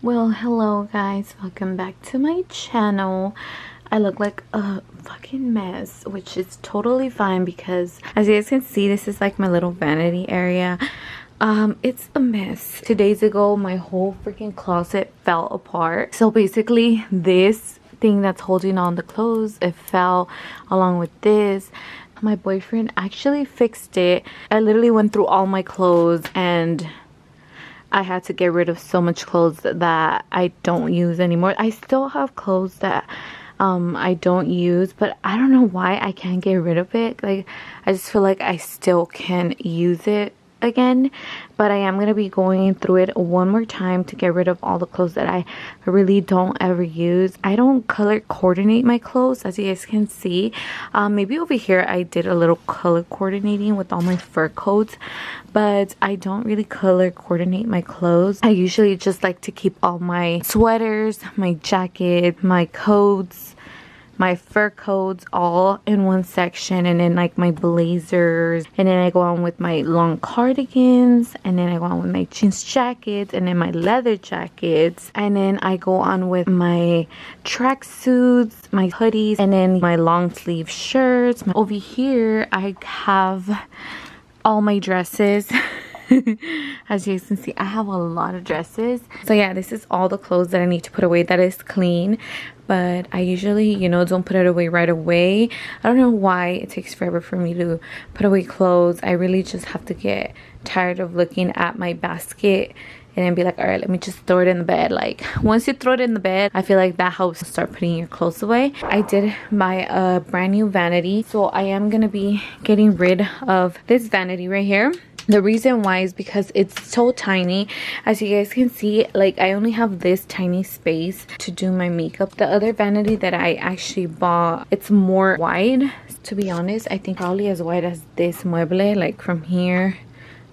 Well, hello guys, welcome back to my channel. I look like a fucking mess, which is totally fine because as you guys can see, this is like my little vanity area. It's a mess. 2 days ago, my whole freaking closet fell apart. So basically, this thing that's holding on the clothes, it fell along with this. My boyfriend actually fixed it. I literally went through all my clothes and I had to get rid of so much clothes that I don't use anymore. I still have clothes that I don't use, but I don't know why I can't get rid of it. Like, I just feel like I still can use it again, but I am going to be going through it one more time to get rid of all the clothes that I really don't ever use. I don't color coordinate my clothes, as you guys can see. Maybe over here I did a little color coordinating with all my fur coats, but I don't really color coordinate my clothes. I usually just like to keep all my sweaters, my jacket, my coats, my fur coats all in one section, and then like my blazers, and then I go on with my long cardigans, and then I go on with my jeans jackets, and then my leather jackets, and then I go on with my tracksuits, my hoodies, and then my long sleeve shirts. Over here I have all my dresses. As you guys can see, I have a lot of dresses. So yeah, this is all the clothes that I need to put away that is clean, but I usually, don't put it away right away. I don't know why it takes forever for me to put away clothes. I really just have to get tired of looking at my basket and then be like, all right, let me just throw it in the bed. Like, once you throw it in the bed, I feel like that helps start putting your clothes away. I did buy a brand new vanity, so I am gonna be getting rid of this vanity right here. The reason why is because it's so tiny. As you guys can see, like, I only have this tiny space to do my makeup. The other vanity that I actually bought, it's more wide. To be honest, I think probably as wide as this mueble, like from here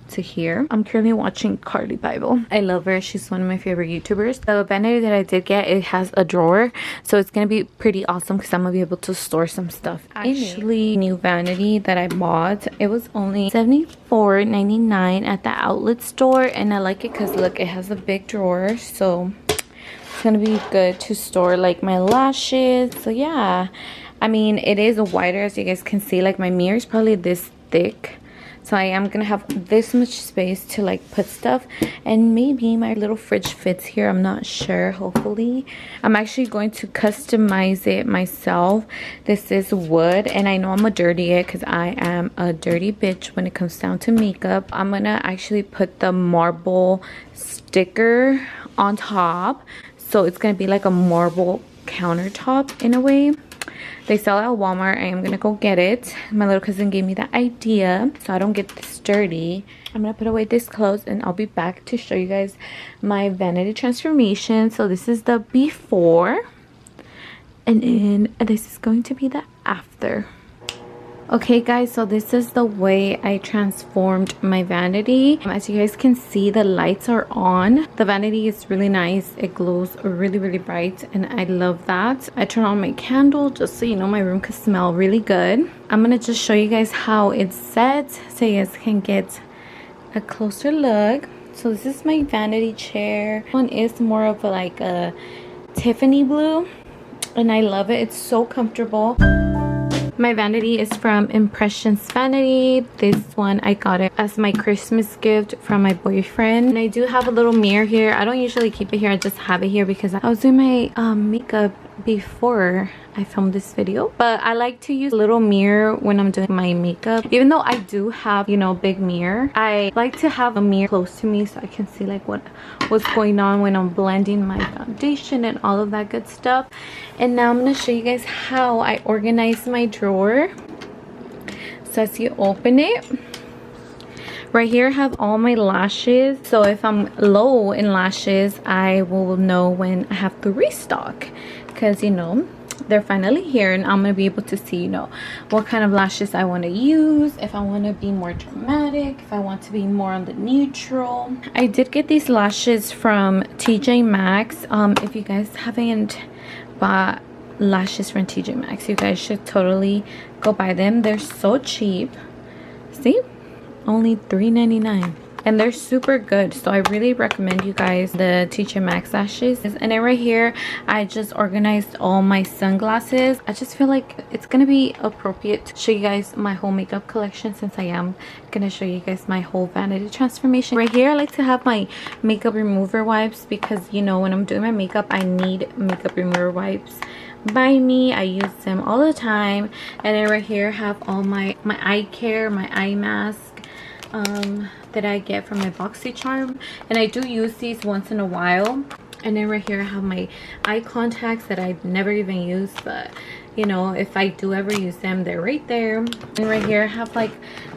to here. I'm currently watching Carly Bible. I love her. She's one of my favorite YouTubers. The vanity that I did get, it has a drawer, so it's gonna be pretty awesome because I'm gonna be able to store some stuff. Actually, new vanity that I bought, it was only $74.99 at the outlet store, and I like it because look, it has a big drawer, so it's gonna be good to store like my lashes. So yeah, I mean, it is wider, as you guys can see. Like, my mirror is probably this thick, so I am gonna have this much space to like put stuff, and maybe my little fridge fits here. I'm not sure. Hopefully, I'm actually going to customize it myself. This is wood, and I know I'm a dirty it because I am a dirty bitch when it comes down to makeup. I'm gonna actually put the marble sticker on top, so it's gonna be like a marble countertop in a way. They sell it at Walmart. I am gonna go get it. My little cousin gave me that idea so I don't get this dirty. I'm gonna put away this clothes and I'll be back to show you guys my vanity transformation. So this is the before, and then this is going to be the after. Okay guys, so this is the way I transformed my vanity. As you guys can see, the lights are on. The vanity is really nice. It glows really bright, and I love that. I turn on my candle just so you know my room could smell really good. I'm gonna just show you guys how it's set so you guys can get a closer look. So this is my vanity chair. One is more of like a Tiffany blue, and I love it. It's so comfortable. My vanity is from Impressions Vanity. This one, I got it as my Christmas gift from my boyfriend. And I do have a little mirror here. I don't usually keep it here. I just have it here because I was doing my makeup before I filmed this video. But I like to use a little mirror when I'm doing my makeup. Even though I do have, big mirror, I like to have a mirror close to me so I can see like what's going on when I'm blending my foundation and all of that good stuff. And now I'm going to show you guys how I organize my drawer. So as you open it, right here I have all my lashes. So if I'm low in lashes, I will know when I have to restock, because they're finally here, and I'm gonna be able to see what kind of lashes I want to use, if I want to be more dramatic, if I want to be more on the neutral. I did get these lashes from TJ Maxx. If you guys haven't bought lashes from TJ Maxx, you guys should totally go buy them. They're so cheap. See, only $3.99. and they're super good. So I really recommend you guys the TJ Maxx lashes. And then right here I just organized all my sunglasses. I just feel like it's gonna be appropriate to show you guys my whole makeup collection, since I am gonna show you guys my whole Vanity Transformation. Right here I like to have my makeup remover wipes, because you know when I'm doing my makeup I need makeup remover wipes by me. I use them all the time. And then right here I have all my eye care, my eye mask that I get from my BoxyCharm, and I do use these once in a while. And then right here I have my eye contacts that I've never even used, but you know, if I do ever use them, they're right there. And right here I have like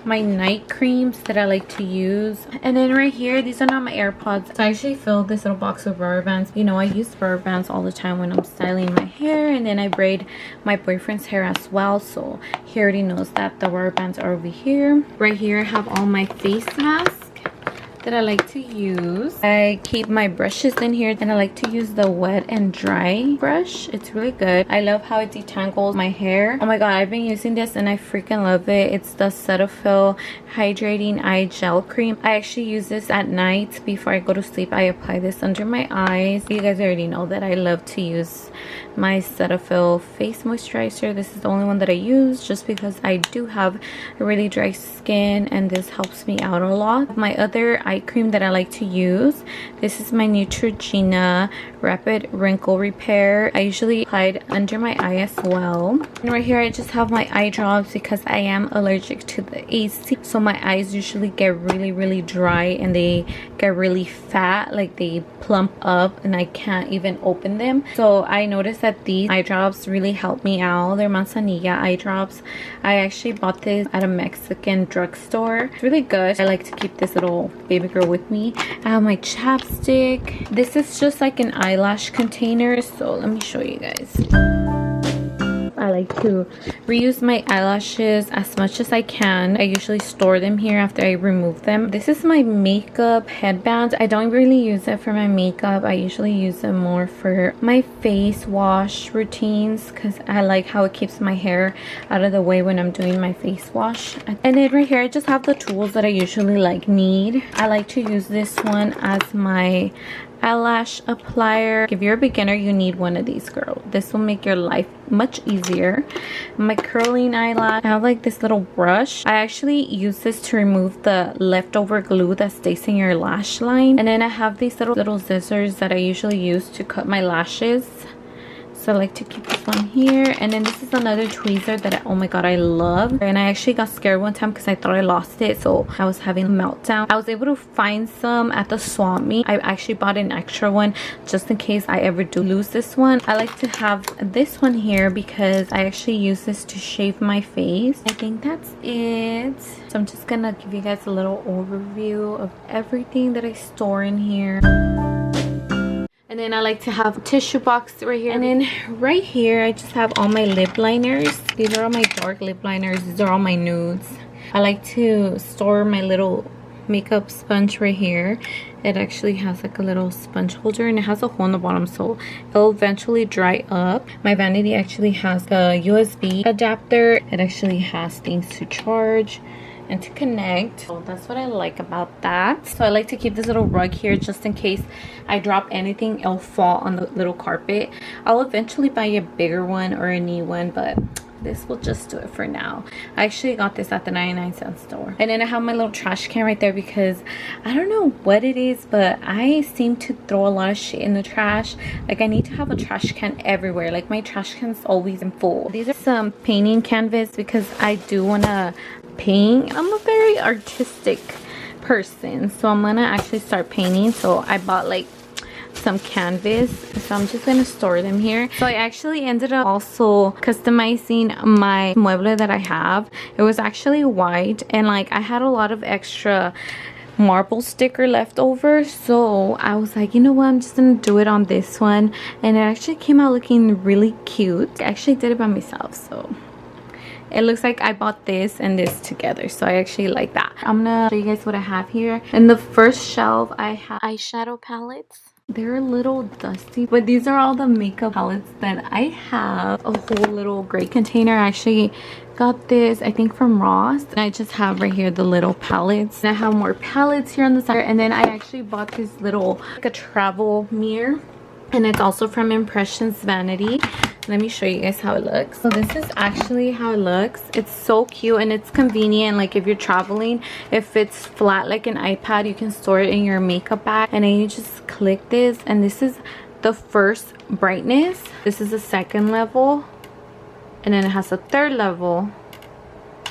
my night creams that I like to use. And then right here, these are not my AirPods. I actually filled this little box with rubber bands. You know, I use rubber bands all the time when I'm styling my hair, and then I braid my boyfriend's hair as well, so he already knows that the rubber bands are over here. Right here I have all my face masks that I like to use. I keep my brushes in here, then I like to use the wet and dry brush. It's really good. I love how it detangles my hair. Oh my god, I've been using this and I freaking love it. It's the Cetaphil Hydrating Eye Gel Cream. I actually use this at night before I go to sleep. I apply this under my eyes. You guys already know that I love to use my Cetaphil face moisturizer. This is the only one that I use just because I do have a really dry skin, and this helps me out a lot. My other eye cream that I like to use, this is my Neutrogena Rapid Wrinkle Repair. I usually apply it under my eye as well. And right here I just have my eye drops because I am allergic to the AC, so my eyes usually get really dry and they get really fat, like they plump up and I can't even open them. So I noticed that these eye drops really help me out. They're Manzanilla eye drops. I actually bought this at a Mexican drugstore. It's really good. I like to keep this little baby girl with me. I have my chapstick. This is just like an eyelash container, so let me show you guys. I like to reuse my eyelashes as much as I can. I usually store them here after I remove them. This is my makeup headband. I don't really use it for my makeup. I usually use it more for my face wash routines because I like how it keeps my hair out of the way when I'm doing my face wash. And then right here I just have the tools that I usually need. I like to use this one as my eyelash applier. If you're a beginner, you need one of these, girl. This will make your life much easier. My curling eyelash. I have like this little brush. I actually use this to remove the leftover glue that stays in your lash line. And then I have these little scissors that I usually use to cut my lashes. So I like to keep this one here. And then this is another tweezer that oh my god, I love. And I actually got scared one time because I thought I lost it, so I was having a meltdown. I was able to find some at the swap meet. I actually bought an extra one just in case I ever do lose this one. I like to have this one here because I actually use this to shave my face. I think that's it. So I'm just gonna give you guys a little overview of everything that I store in here. And then I like to have a tissue box right here. And then right here, I just have all my lip liners. These are all my dark lip liners. These are all my nudes. I like to store my little makeup sponge right here. It actually has like a little sponge holder and it has a hole in the bottom, so it'll eventually dry up. My vanity actually has a USB adapter. It actually has things to charge and to connect, so that's what I like about that. So I like to keep this little rug here just in case I drop anything, it'll fall on the little carpet. I'll eventually buy a bigger one or a new one, but this will just do it for now. I actually got this at the 99-cent store. And then I have my little trash can right there because I don't know what it is, but I seem to throw a lot of shit in the trash. Like I need to have a trash can everywhere. Like my trash can's always in full. These are some painting canvas because I do want to paint. I'm a very artistic person, so I'm gonna actually start painting. So I bought like some canvas, so I'm just gonna store them here. So I actually ended up also customizing my mueble that I have. It was actually white and like I had a lot of extra marble sticker left over, so I was like, you know what, I'm just gonna do it on this one, and it actually came out looking really cute. I actually did it by myself, so it looks like I bought this and this together, so I actually like that. I'm gonna show you guys what I have here. In the first shelf I have eyeshadow palettes. They're a little dusty, but these are all the makeup palettes that I have. A whole little gray container. I actually got this, I think, from Ross. And I just have right here the little palettes. And I have more palettes here on the side. And then I actually bought this little, like a travel mirror. And it's also from Impressions Vanity. Let me show you guys how it looks. So this is actually how it looks. It's so cute and it's convenient. Like if you're traveling, if it's flat like an iPad, you can store it in your makeup bag. And then you just click this. And this is the first brightness. This is the second level. And then it has a third level.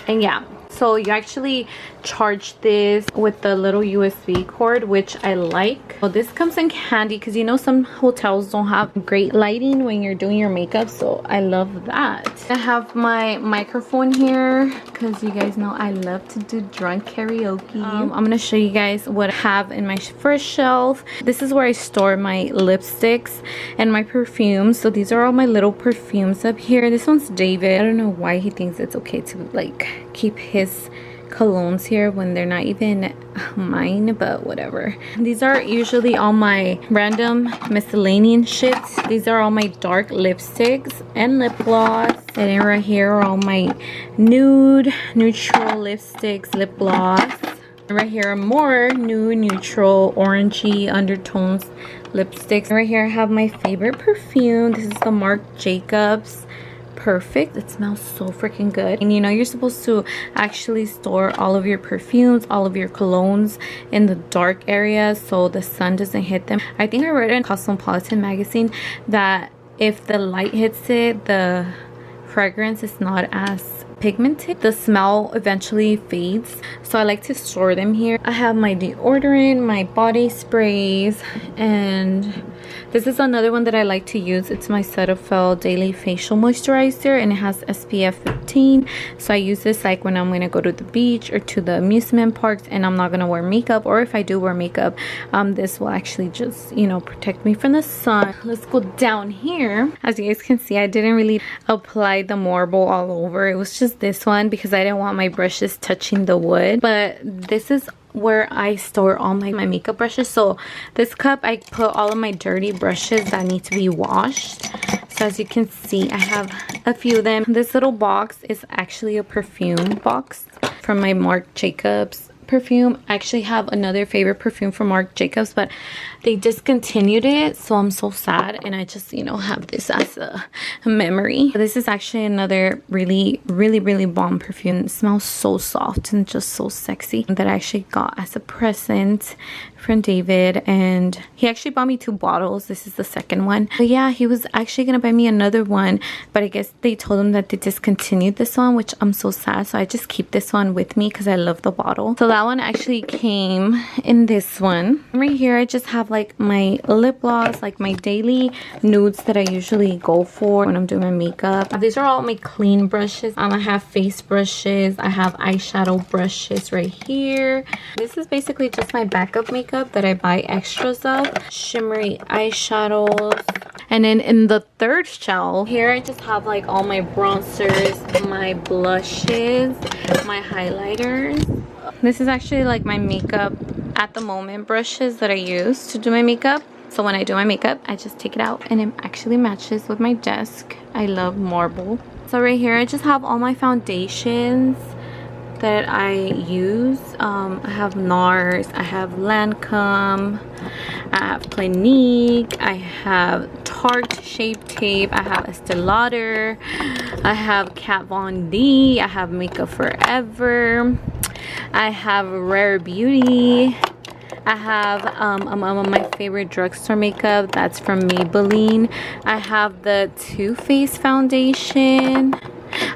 And yeah. So you actually charge this with the little USB cord, which I like. Well, this comes in handy because you know some hotels don't have great lighting when you're doing your makeup, so I love that. I have my microphone here because you guys know I love to do drunk karaoke. I'm gonna show you guys what I have in my first shelf. This is where I store my lipsticks and my perfumes. So these are all my little perfumes up here. This one's David. I don't know why he thinks it's okay to like keep his colognes here when they're not even mine, but whatever. These are usually all my random miscellaneous shits. These are all my dark lipsticks and lip gloss. And then right here are all my nude neutral lipsticks, lip gloss. And right here are more nude neutral orangey undertones lipsticks. And right here I have my favorite perfume. This is the Marc Jacobs Perfect. It smells so freaking good. And you know you're supposed to actually store all of your perfumes, all of your colognes in the dark areas so the sun doesn't hit them. I think I read in Cosmopolitan magazine that if the light hits it, the fragrance is not as pigmented. The smell eventually fades, so I like to store them here. I have my deodorant, my body sprays, and this is another one that I like to use. It's my Cetaphil Daily Facial Moisturizer, and it has SPF 15. So I use this like when I'm going to go to the beach or to the amusement parks and I'm not going to wear makeup, or if I do wear makeup, this will actually just, you know, protect me from the sun. Let's go down here. As you guys can see, I didn't really apply the marble all over. It was just this one because I didn't want my brushes touching the wood. But this is where I store all my makeup brushes. So this cup, I put all of my dirty brushes that need to be washed. So as you can see, I have a few of them. This little box is actually a perfume box from my Marc Jacobs perfume. I actually have another favorite perfume from Marc Jacobs, but they discontinued it, so I'm so sad, and I just, you know, have this as a memory. This is actually another really bomb perfume. It smells so soft and just so sexy, that I actually got as a present from David, and he actually bought me 2 bottles. This is the second one. But yeah, he was actually gonna buy me another one, but I guess they told him that they discontinued this one, which I'm so sad. So I just keep this one with me because I love the bottle. So that one actually came in this one. Right here I just have like my lip gloss, like my daily nudes that I usually go for when I'm doing my makeup. These are all my clean brushes. I have face brushes. I have eyeshadow brushes right here. This is basically just my backup makeup that I buy extras of. Shimmery eyeshadows. And then in the third shelf, here I just have like all my bronzers, my blushes, my highlighters. This is actually like my makeup at the moment brushes that I use to do my makeup. So when I do my makeup, I just take it out and it actually matches with my desk. I love marble. So right here I just have all my foundations that I use. I have NARS, I have Lancome, I have Clinique, I have Tarte Shape Tape, I have Estee Lauder, I have Kat Von D, I have Makeup Forever, I have Rare Beauty, I have my favorite drugstore makeup, that's from Maybelline. I have the Too Faced foundation.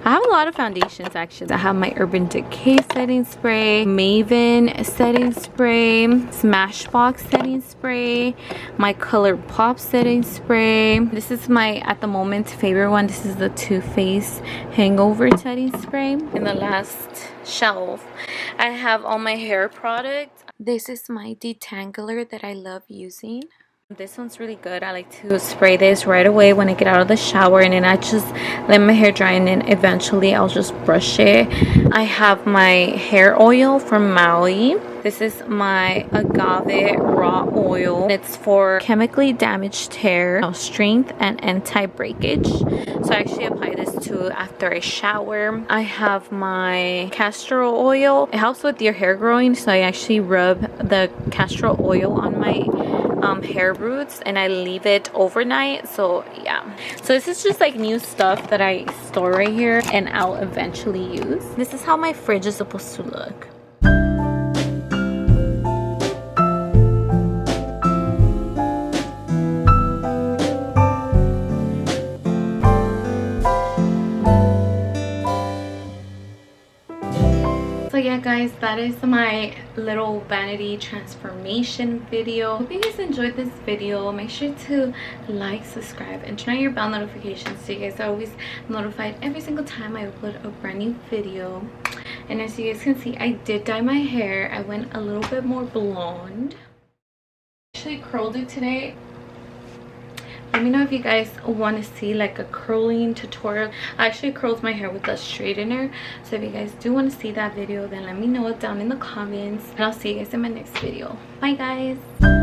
I have a lot of foundations actually. I have my Urban Decay setting spray, Maven setting spray, Smashbox setting spray, my ColourPop setting spray. This is my, at the moment, favorite one. This is the Too Faced Hangover setting spray. In the last shelf, I have all my hair products. This is my detangler that I love using. This one's really good. I like to spray this right away when I get out of the shower, and then I just let my hair dry, and then eventually I'll just brush it. I have my hair oil from Maui. This is my Agave Raw Oil. It's for chemically damaged hair, strength and anti-breakage. So I actually apply this too after I shower. I have my castor oil. It helps with your hair growing, so I actually rub the castor oil on my hair roots and I leave it overnight. So yeah, so this is just like new stuff that I store right here and I'll eventually use. This is how my fridge is supposed to look. So yeah guys, that is my little vanity transformation video. Hope you guys enjoyed this video. Make sure to like, subscribe, and turn on your bell notifications so you guys are always notified every single time I upload a brand new video. And as you guys can see, I did dye my hair. I went a little bit more blonde. I actually curled it today. Let me know if you guys want to see like a curling tutorial. I actually curled my hair with a straightener, so if you guys do want to see that video, then let me know it down in the comments, and I'll see you guys in my next video. Bye guys.